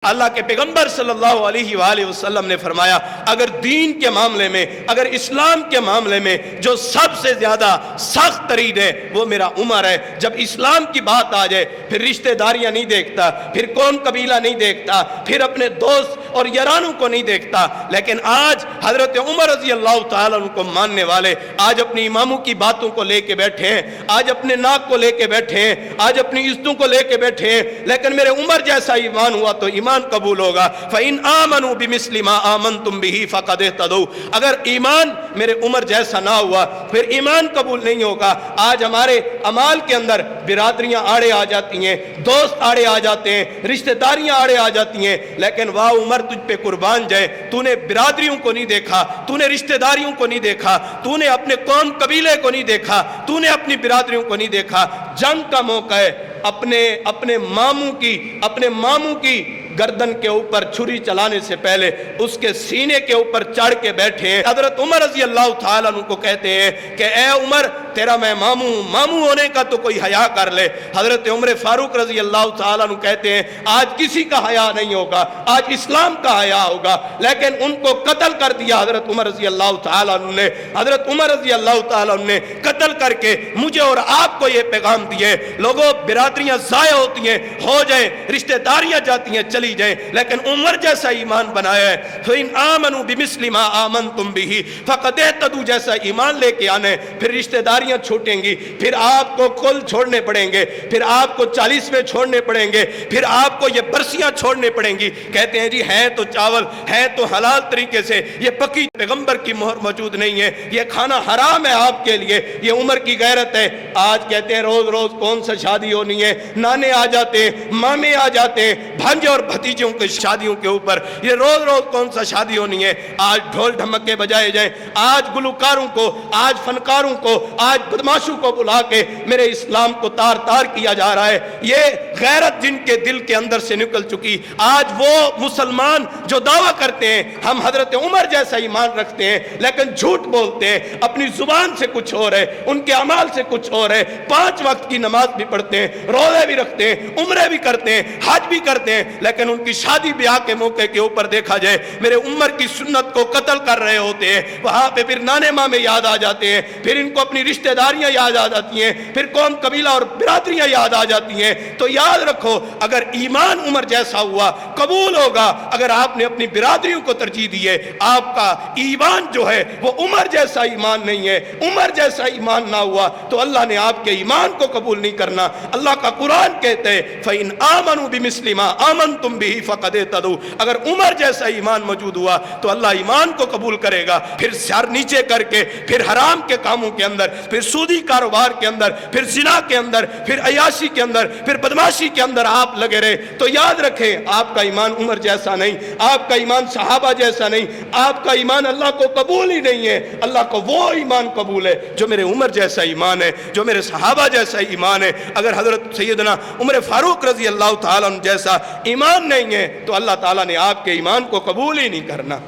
اللہ کے پیغمبر صلی اللہ علیہ وآلہ وسلم نے فرمایا اگر دین کے معاملے میں، اگر اسلام کے معاملے میں جو سب سے زیادہ سخت ترین ہے وہ میرا عمر ہے۔ جب اسلام کی بات آ جائے پھر رشتہ داریاں نہیں دیکھتا، پھر قوم قبیلہ نہیں دیکھتا، پھر اپنے دوست اور یارانوں کو نہیں دیکھتا۔ لیکن آج حضرت عمر رضی اللہ تعالیٰ عنہ کو ماننے والے آج اپنی اماموں کی باتوں کو لے کے بیٹھے ہیں، آج اپنے ناک کو لے کے بیٹھے ہیں، آج اپنی عزتوں کو لے کے بیٹھے ہیں۔ لیکن میرے عمر جیسا ایمان ہوا تو ایمان قبول ہوگا۔ فَإِنْ آمَنُوا بِمِثْلِ مَا آمَنْتُمْ بِهِ فَقَدْ اهْتَدَوْا۔ اگر ایمان میرے عمر جیسا نہ ہوا پھر ایمان قبول نہیں ہوگا۔ آج ہمارے اعمال کے اندر برادریاں آڑے آ جاتی ہیں، دوست آڑے آ جاتے ہیں، رشتہ داریاں آڑے آ جاتی ہیں، لیکن واہ عمر تجھ پہ قربان جائے، تو نے برادریوں کو نہیں دیکھا، تو نے رشتہ داریوں کو نہیں دیکھا، تو نے اپنے قوم قبیلے کو نہیں دیکھا، تو نے اپنی برادریوں کو نہیں دیکھا۔ جنگ کا موقع ہے، اپنے ماموں کی گردن کے اوپر چھری چلانے سے پہلے اس کے سینے کے اوپر چڑھ کے بیٹھے ہیں۔ حضرت عمر رضی اللہ تعالیٰ عنہ کو کہتے ہیں کہ اے عمر تیرا میں ماموں ہونے کا تو کوئی حیا کر لے۔ حضرت عمر فاروق رضی اللہ تعالیٰ عنہ کہتے ہیں آج کسی کا حیا نہیں ہوگا، آج اسلام کا حیا ہوگا، لیکن ان کو قتل کر دیا حضرت عمر رضی اللہ تعالیٰ عنہ نے۔ حضرت عمر رضی اللہ تعالیٰ عنہ نے قتل کر کے مجھے اور آپ کو یہ پیغام دیے، لوگوں برادریاں ضائع ہوتی ہیں، ہو جائیں، رشتہ داریاں جاتی ہیں، چلی جائیں، لیکن عمر جیسا ایمان بنایا ہے۔ فَإِنْ آمَنُوا بِمِثْلِ مَا آمَنْتُمْ بِهِ فَقَدْ اهْتَدَوْا جیسا ایمان لے کے آنے، پھر رشتہ داریاں چھوٹیں گی، پھر آپ کو کل چھوڑنے پڑیں گے، پھر آپ کو 40ویں چھوڑنے پڑیں گے، پھر آپ کو یہ برسیاں چھوڑنے پڑیں گی۔ کہتے ہیں جی ہے تو چاول، ہے تو حلال طریقے سے، یہ پکی پیغمبر کی مہر موجود نہیں ہے، یہ کھانا حرام ہے آپ کے لیے، یہ عمر کی غیرت ہے۔ آج کہتے ہیں روز روز کون سا شادی ہونی ہے، نانے آ جاتے ہیں، مامے آ جاتے ہیں، بھانجے اور بھتیجوں کے شادیوں کے اوپر یہ روز روز کون سا شادی ہونی ہے۔ آج ڈھول ڈھمکے بجائے جائیں، آج گلوکاروں کو، آج فنکاروں کو، آج بدماشوں کو بلا کے میرے اسلام کو تار تار کیا جا رہا ہے۔ یہ غیرت جن کے دل کے اندر سے نکل چکی، آج وہ مسلمان جو دعویٰ کرتے ہیں ہم حضرت عمر جیسا ایمان رکھتے ہیں لیکن جھوٹ بولتے ہیں، اپنی زبان سے کچھ اور ہے، ان کے اعمال سے کچھ اور ہے۔ 5 وقت کی نماز بھی پڑھتے ہیں، روزے بھی رکھتے ہیں، عمرے بھی کرتے ہیں، حج بھی کرتے ہیں، لیکن ان کی شادی بیاہ کے موقع کے اوپر دیکھا جائے میرے عمر کی سنت کو قتل کر رہے ہوتے ہیں۔ وہاں پہ پھر نانے مامے یاد آ جاتے ہیں، پھر ان کو اپنی رشتہ داریاں یاد آ جاتی ہیں، پھر قوم قبیلہ اور برادریاں یاد آ جاتی ہیں۔ تو یاد رکھو اگر ایمان عمر جیسا ہوا قبول ہوگا، اگر آپ نے اپنی برادریوں کو ترجیح دی ہے، آپ کا ایمان جو ہے وہ عمر جیسا ایمان نہیں ہے، عمر جیسا ایمان نہ ہوا تو اللہ نے آپ کے ایمان کو قبول نہیں کرنا۔ اللہ کا قرآن کہتے ہیں فَإِنْ آمَنُوا بِمِثْلِ مَا آمَنْتُمْ بِهِ فَقَدْ اهْتَدَوْا۔ اگر عمر جیسا ایمان موجود ہوا تو اللہ ایمان کو قبول کرے گا۔ پھر سر نیچے کر کے، پھر حرام کے کاموں کے اندر، پھر سودی کاروبار کے اندر، پھر زنا کے اندر، پھر عیاشی کے اندر، پھر بدماشی کے اندر آپ لگے رہے تو یاد رکھیں آپ کا ایمان عمر جیسا نہیں، آپ کا ایمان صحابہ جیسا نہیں، آپ کا ایمان اللہ کو قبول ہی نہیں ہے۔ اللہ کو وہ ایمان قبول ہے جو میرے عمر جیسا ایمان ہے، جو میرے صحابہ جیسا ایمان ہے۔ اگر حضرت سیدنا عمر فاروق رضی اللہ تعالیٰ عنہ جیسا ایمان نہیں ہے تو اللہ تعالیٰ نے آپ کے ایمان کو قبول ہی نہیں کرنا۔